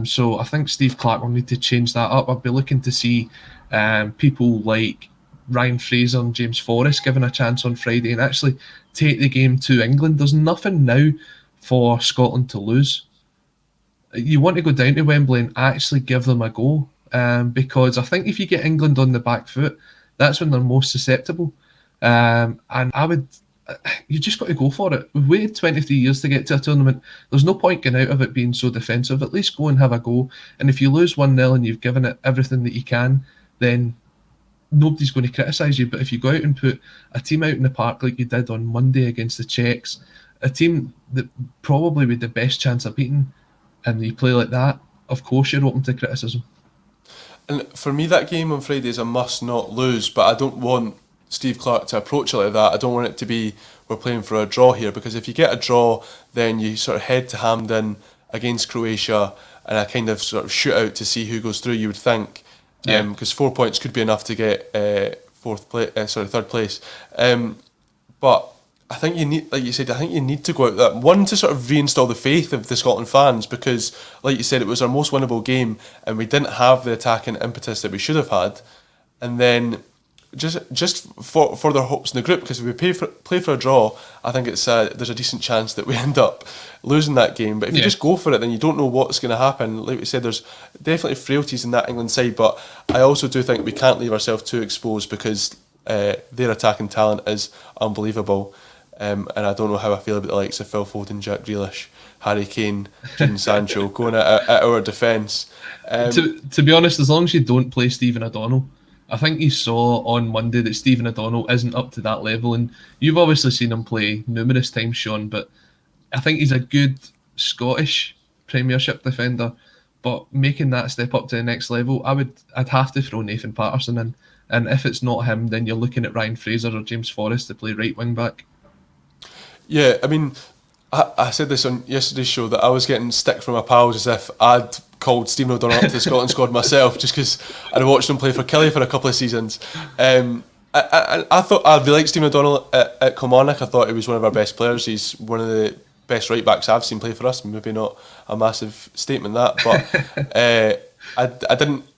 Speaker 2: So I think Steve Clarke will need to change that up. I'll be looking to see people like Ryan Fraser and James Forrest given a chance on Friday and actually take the game to England. There's nothing now for Scotland to lose. You want to go down to Wembley and actually give them a go. Because I think if you get England on the back foot, that's when they're most susceptible. And you just got to go for it. We've waited 23 years to get to a tournament. There's no point getting out of it being so defensive. At least go and have a go. And if you lose 1-0 and you've given it everything that you can, then nobody's going to criticise you. But if you go out and put a team out in the park like you did on Monday against the Czechs, a team that probably with the best chance of beating, and you play like that, of course you're open to criticism.
Speaker 1: And for me, that game on Friday is a must not lose, but I don't want Steve Clarke to approach it like that. I don't want it to be, we're playing for a draw here, because if you get a draw, then you sort of head to Hampden against Croatia and a kind of sort of shootout to see who goes through, you would think. Because 4 points could be enough to get third place. But I think you need, like you said, I think you need to go out that one to sort of reinstall the faith of the Scotland fans, because, like you said, it was our most winnable game and we didn't have the attacking impetus that we should have had. And then just for their hopes in the group, because if we play for a draw, I think it's there's a decent chance that we end up losing that game. But if you just go for it, then you don't know what's going to happen. Like we said, there's definitely frailties in that England side, but I also do think we can't leave ourselves too exposed, because their attacking talent is unbelievable. And I don't know how I feel about the likes of Phil Foden, Jack Grealish, Harry Kane, Jadon Sancho going at our defence.
Speaker 2: To be honest, as long as you don't play Stephen O'Donnell, I think you saw on Monday that Stephen O'Donnell isn't up to that level, and you've obviously seen him play numerous times, Sean, but I think he's a good Scottish Premiership defender, but making that step up to the next level, I'd have to throw Nathan Patterson in, and if it's not him, then you're looking at Ryan Fraser or James Forrest to play right wing back.
Speaker 1: Yeah, I mean, I said this on yesterday's show that I was getting stick from my pals as if I'd called Stephen O'Donnell up to the Scotland squad myself just because I'd watched him play for Kelly for a couple of seasons. I thought I really liked Stephen O'Donnell at Kilmarnock. I thought he was one of our best players. He's one of the best right backs I've seen play for us. Maybe not a massive statement that, but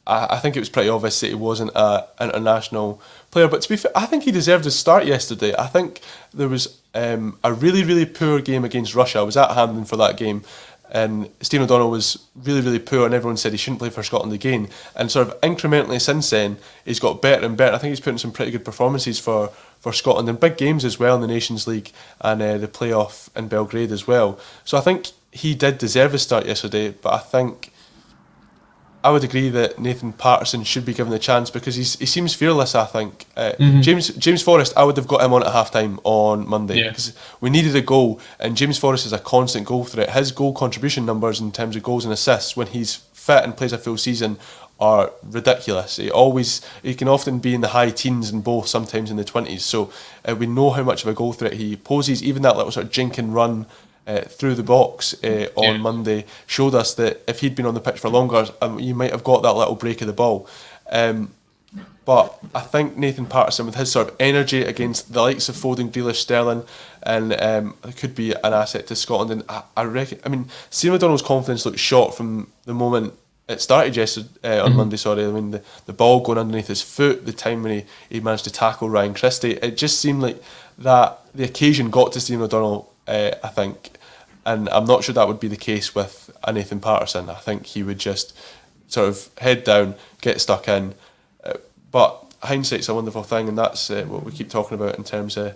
Speaker 1: I think it was pretty obvious that he wasn't an international player. But to be fair, I think he deserved a start yesterday. I think there was a really, really poor game against Russia. I was at Hampden for that game, and Stephen O'Donnell was really, really poor, and everyone said he shouldn't play for Scotland again. And sort of incrementally since then, he's got better and better. I think he's put in some pretty good performances for Scotland in big games as well in the Nations League and the playoff in Belgrade as well. So I think he did deserve a start yesterday, but I think I would agree that Nathan Patterson should be given the chance because he seems fearless, I think. James Forrest, I would have got him on at half-time on Monday because we needed a goal, and James Forrest is a constant goal threat. His goal contribution numbers in terms of goals and assists when he's fit and plays a full season are ridiculous. He can often be in the high teens and both, sometimes in the 20s. So we know how much of a goal threat he poses. Even that little sort of jink and run through the box on Monday showed us that if he'd been on the pitch for longer, you might have got that little break of the ball. But I think Nathan Patterson, with his sort of energy against the likes of Foden, Grealish, Sterling, and could be an asset to Scotland. And I reckon, I mean, Stephen O'Donnell's confidence looked shot from the moment it started yesterday on Monday. Sorry, I mean the ball going underneath his foot, the time when he managed to tackle Ryan Christie. It just seemed like that the occasion got to Stephen O'Donnell. I think. And I'm not sure that would be the case with a Nathan Patterson. I think he would just sort of head down, get stuck in. But hindsight's a wonderful thing, and that's what we keep talking about in terms of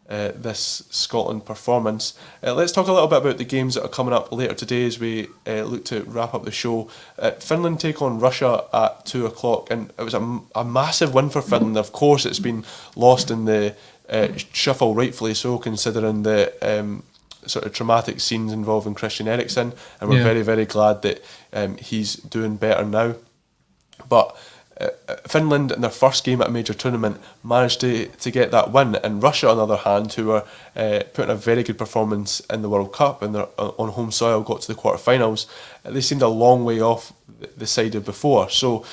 Speaker 1: this Scotland performance. Let's talk a little bit about the games that are coming up later today as we look to wrap up the show. Finland take on Russia at 2:00, and it was a massive win for Finland. Of course, it's been lost in the shuffle, rightfully so, considering the sort of traumatic scenes involving Christian Eriksen, and we're very, very glad that he's doing better now. But Finland, in their first game at a major tournament, managed to get that win, and Russia, on the other hand, who were putting a very good performance in the World Cup and they're on home soil, got to the quarterfinals. They seemed a long way off the side of before. So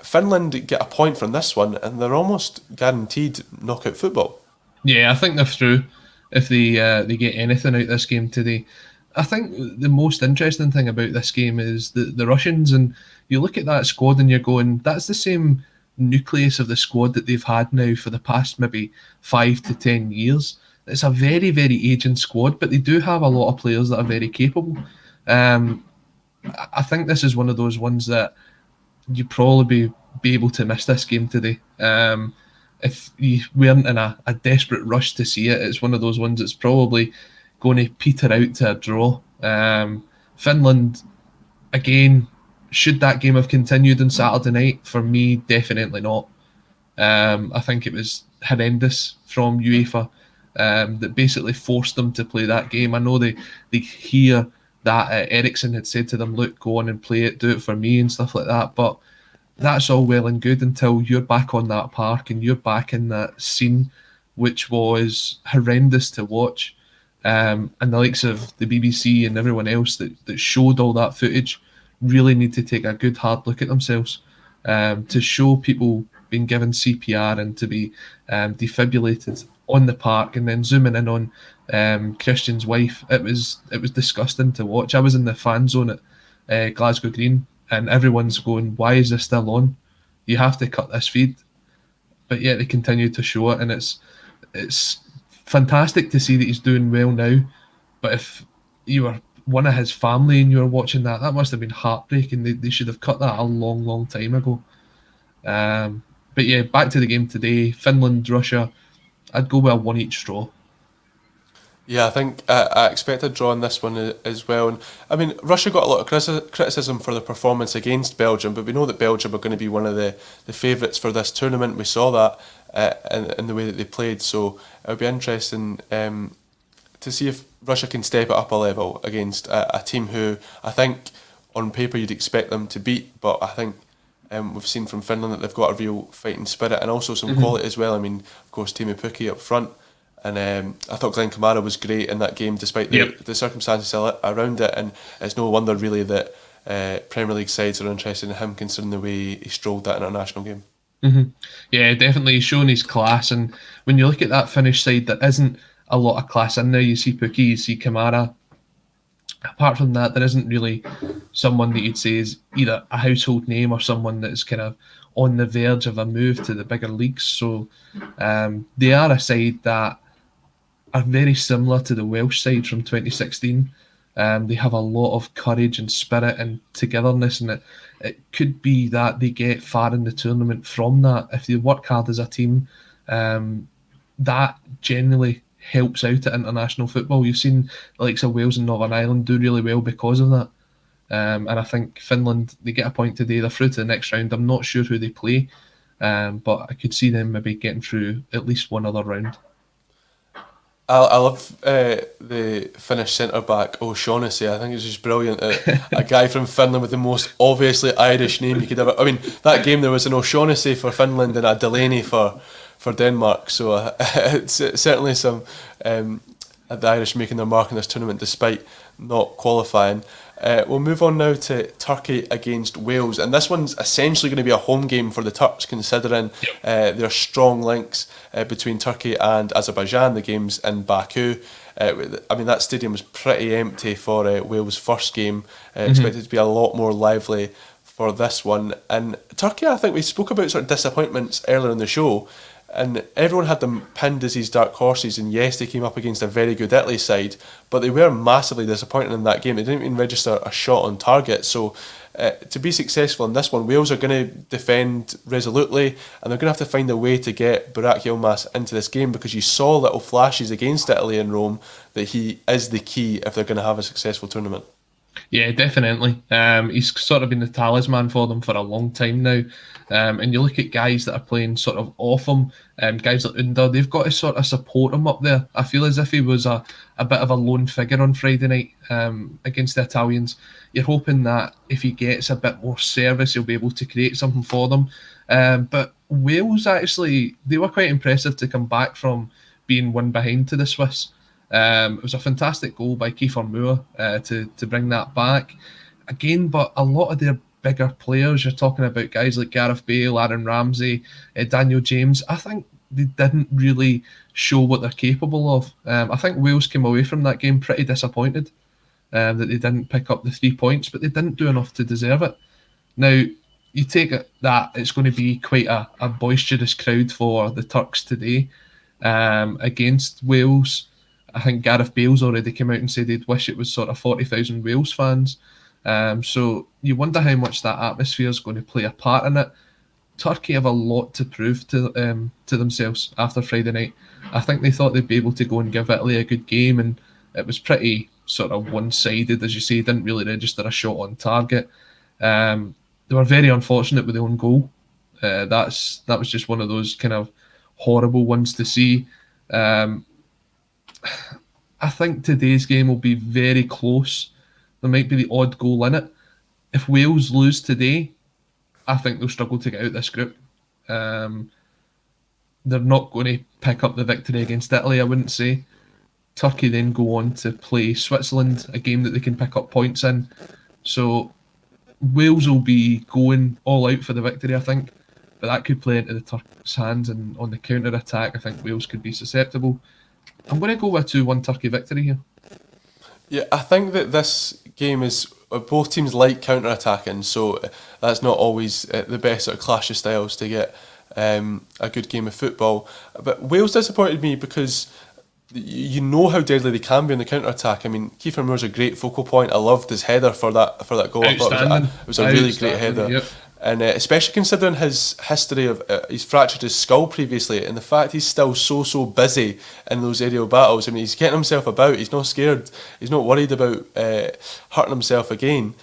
Speaker 1: Finland get a point from this one, and they're almost guaranteed knockout football.
Speaker 2: Yeah, I think they're through if they get anything out of this game today. I think the most interesting thing about this game is the Russians, and you look at that squad and you're going, that's the same nucleus of the squad that they've had now for the past maybe 5 to 10 years. It's a very, very aging squad, but they do have a lot of players that are very capable. I think this is one of those ones that you probably be able to miss this game today. If you weren't in a desperate rush to see it, it's one of those ones that's probably going to peter out to a draw. Finland, again, should that game have continued on Saturday night? For me, definitely not. I think it was horrendous from UEFA that basically forced them to play that game. I know they hear that Eriksen had said to them, look, go on and play it, do it for me and stuff like that, but that's all well and good until you're back on that park and you're back in that scene, which was horrendous to watch. And the likes of the BBC and everyone else that showed all that footage really need to take a good hard look at themselves to show people being given CPR and to be defibrillated on the park, and then zooming in on Christian's wife. It was disgusting to watch. I was in the fan zone at Glasgow Green, and everyone's going, why is this still on? You have to cut this feed. But yet they continue to show it, and it's fantastic to see that he's doing well now. But if you were one of his family and you were watching that must have been heartbreaking. They should have cut that a long, long time ago. But yeah, back to the game today. Finland, Russia. I'd go with a 1-each draw.
Speaker 1: Yeah, I think I expect a draw in this one as well. And I mean, Russia got a lot of criticism for the performance against Belgium, but we know that Belgium are going to be one of the favourites for this tournament. We saw that in the way that they played. So it would be interesting to see if Russia can step it up a level against a team who I think on paper you'd expect them to beat, but I think we've seen from Finland that they've got a real fighting spirit and also some quality as well. I mean, of course, Teemu Pukki up front. And I thought Glenn Kamara was great in that game despite the circumstances around it, and it's no wonder really that Premier League sides are interested in him considering the way he strolled that international game.
Speaker 2: Mm-hmm. Yeah, definitely showing his class, and when you look at that Finnish side, there isn't a lot of class in there. You see Pukki, you see Kamara. Apart from that, there isn't really someone that you'd say is either a household name or someone that's kind of on the verge of a move to the bigger leagues. So they are a side that are very similar to the Welsh side from 2016. They have a lot of courage and spirit and togetherness, and it could be that they get far in the tournament from that. If they work hard as a team, that generally helps out at international football. You've seen the likes of Wales and Northern Ireland do really well because of that. And I think Finland, they get a point today, they're through to the next round. I'm not sure who they play, but I could see them maybe getting through at least one other round.
Speaker 1: I love the Finnish centre-back O'Shaughnessy. I think it's just brilliant. A guy from Finland with the most obviously Irish name you could ever... I mean, that game there was an O'Shaughnessy for Finland and a Delaney for Denmark. So it's certainly some... the Irish making their mark in this tournament despite not qualifying. We'll move on now to Turkey against Wales, and this one's essentially going to be a home game for the Turks considering their strong links between Turkey and Azerbaijan. The game's in Baku. I mean, that stadium was pretty empty for Wales' first game. Expected to be a lot more lively for this one. And Turkey, I think we spoke about sort of disappointments earlier in the show, and everyone had them pinned as these dark horses, and yes, they came up against a very good Italy side, but they were massively disappointed in that game. They didn't even register a shot on target. So to be successful in this one, Wales are going to defend resolutely, and they're going to have to find a way to get Burak Yilmaz into this game, because you saw little flashes against Italy in Rome that he is the key if they're going to have a successful tournament.
Speaker 2: Yeah, definitely. He's sort of been the talisman for them for a long time now. And you look at guys that are playing sort of off him, guys like Under, they've got to sort of support him up there. I feel as if he was a bit of a lone figure on Friday night against the Italians. You're hoping that if he gets a bit more service, he'll be able to create something for them. But Wales, actually, they were quite impressive to come back from being one behind to the Swiss. It was a fantastic goal by Kiefer Moore to bring that back again, but a lot of their bigger players, you're talking about guys like Gareth Bale, Aaron Ramsey, Daniel James, I think they didn't really show what they're capable of. I think Wales came away from that game pretty disappointed that they didn't pick up the 3 points, but they didn't do enough to deserve it. Now, you take it that it's going to be quite a boisterous crowd for the Turks today against Wales. I think Gareth Bale's already come out and said he'd wish it was sort of 40,000 Wales fans. So you wonder how much that atmosphere is going to play a part in it. Turkey have a lot to prove to themselves after Friday night. I think they thought they'd be able to go and give Italy a good game, and it was pretty sort of one-sided, as you say. Didn't really register a shot on target. They were very unfortunate with their own goal. That was just one of those kind of horrible ones to see. I think today's game will be very close. There might be the odd goal in it. If Wales lose today, I think they'll struggle to get out this group. They're not going to pick up the victory against Italy, I wouldn't say. Turkey then go on to play Switzerland, a game that they can pick up points in. So Wales will be going all out for the victory, I think. But that could play into the Turks' hands, and on the counter-attack, I think Wales could be susceptible. I'm going to go with a 2-1 Turkey victory here.
Speaker 1: Yeah, I think that this game is... Both teams like counter-attacking, so that's not always the best sort of clash of styles to get a good game of football. But Wales disappointed me because you know how deadly they can be on the counter-attack. I mean, Kiefer Moore's a great focal point. I loved his header for that goal. I thought it was a really great header. And especially considering his history of he's fractured his skull previously, and the fact he's still so busy in those aerial battles. I mean, he's getting himself about. He's not scared. He's not worried about hurting himself again.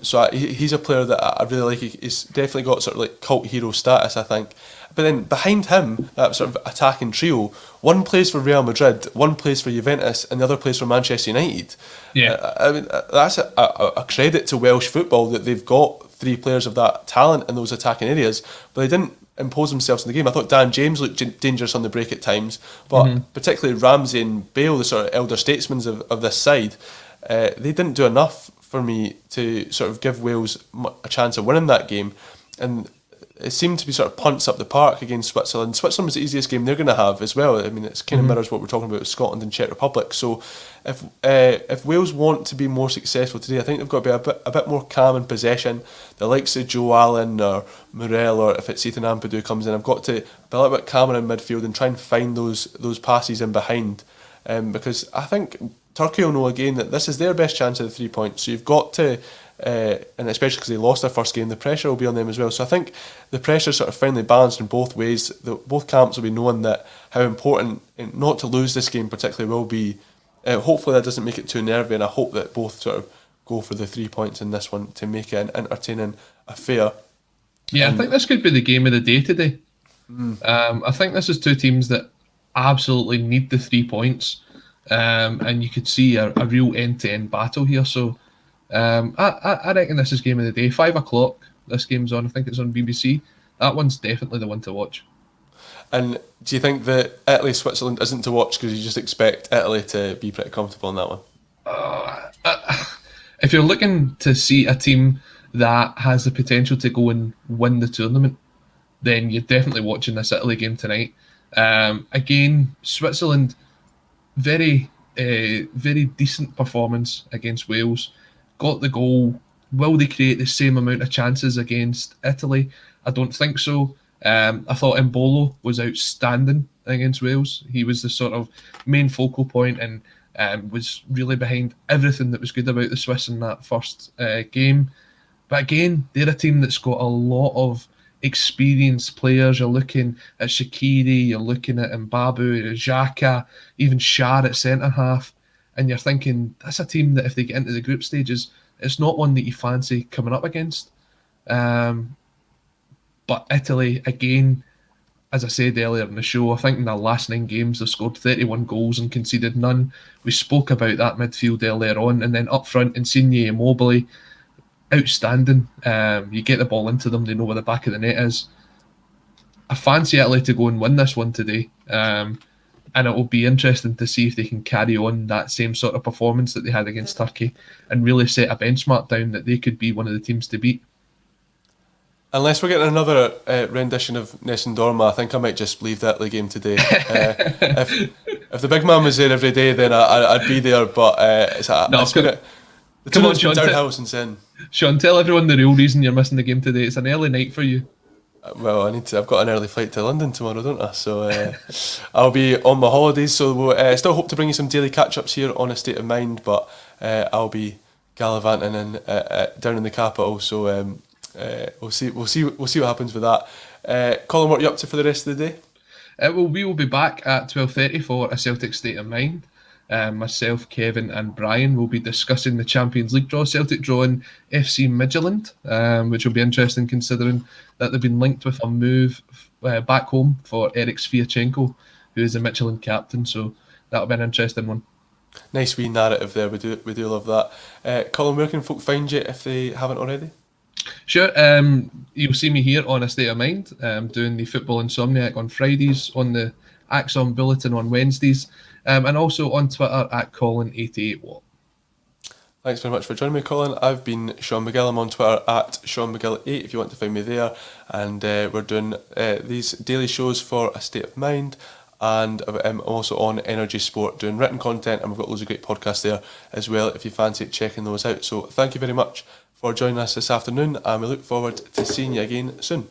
Speaker 1: So he's a player that I really like. He's definitely got sort of like cult hero status, I think. But then behind him, that sort of attacking trio, one plays for Real Madrid, one plays for Juventus, and the other plays for Manchester United.
Speaker 2: Yeah.
Speaker 1: I mean, that's a credit to Welsh football that they've got 3 players of that talent in those attacking areas, but they didn't impose themselves in the game. I thought Dan James looked dangerous on the break at times, but particularly Ramsey and Bale, the sort of elder statesmen of this side, they didn't do enough for me to sort of give Wales a chance of winning that game. And it seemed to be sort of punts up the park against Switzerland. Switzerland was the easiest game they're going to have as well. I mean, it's kind of mirrors what we're talking about with Scotland and Czech Republic. So if Wales want to be more successful today, I think they've got to be a bit more calm in possession. The likes of Joe Allen or Morel, or if it's Ethan Ampadu comes in, I've got to be a little bit calmer in midfield and try and find those passes in behind. Because I think Turkey will know again that this is their best chance of the 3 points. So you've got to, and especially because they lost their first game, the pressure will be on them as well. So I think the pressure sort of finally balanced in both ways. Both camps will be knowing that how important not to lose this game particularly will be. Hopefully that doesn't make it too nervy, and I hope that both sort of go for the 3 points in this one to make it an entertaining affair.
Speaker 2: Yeah, I think this could be the game of the day today. I think this is 2 teams that absolutely need the 3 points, and you could see a real end-to-end battle here. So I reckon this is game of the day. 5 o'clock this game's on. I think it's on BBC. That one's definitely the one to watch.
Speaker 1: And do you think that Italy-Switzerland isn't to watch because you just expect Italy to be pretty comfortable in that one?
Speaker 2: If you're looking to see a team that has the potential to go and win the tournament, then you're definitely watching this Italy game tonight. Again, Switzerland, very decent performance against Wales. Got the goal. Will they create the same amount of chances against Italy? I don't think so. I thought Mbolo was outstanding against Wales. He was the sort of main focal point and was really behind everything that was good about the Swiss in that first game. But again, they're a team that's got a lot of experienced players. You're looking at Shaqiri, you're looking at Mbabu, Xhaka, even Shah at centre-half, and you're thinking, that's a team that if they get into the group stages, it's not one that you fancy coming up against. But Italy, again, as I said earlier in the show, I think in their last 9 games, they've scored 31 goals and conceded none. We spoke about that midfield earlier on. And then up front, Insigne, Immobile, outstanding. You get the ball into them, they know where the back of the net is. I fancy Italy to go and win this one today. And it will be interesting to see if they can carry on that same sort of performance that they had against Turkey and really set a benchmark down that they could be one of the teams to beat.
Speaker 1: Unless we're getting another rendition of Nessun Dorma, I think I might just leave that game today. If the big man was there every day, then I'd be there. But the
Speaker 2: come on, Sean.
Speaker 1: downhill since then.
Speaker 2: Sean, tell everyone the real reason you're missing the game today. It's an early night for you.
Speaker 1: Well, I've got an early flight to London tomorrow, don't I? So I'll be on my holidays. So we'll still hope to bring you some daily catch-ups here on A State of Mind, but I'll be gallivanting down in the capital. So we'll see what happens with that. Colin, what are you up to for the rest of the day?
Speaker 2: Well, we will be back at 12:30 for A Celtic State of Mind. Myself, Kevin and Brian will be discussing the Champions League draw. Celtic drawing FC Midtjylland, which will be interesting considering that they've been linked with a move back home for Eric Sviatchenko, who is the Midtjylland captain, so that'll be an interesting one.
Speaker 1: Nice wee narrative there, we do love that. Colin, where can folk find you if they haven't already?
Speaker 2: Sure, you'll see me here on A State of Mind, doing the Football Insomniac on Fridays, on the Axon Bulletin on Wednesdays, and also on Twitter at Colin88Watt.
Speaker 1: Thanks very much for joining me, Colin. I've been Seán McGill. I'm on Twitter at SeánMcGill8 if you want to find me there. And we're doing these daily shows for A State of Mind. And I'm also on Energy Sport doing written content, and we've got loads of great podcasts there as well if you fancy checking those out. So thank you very much for joining us this afternoon, and we look forward to seeing you again soon.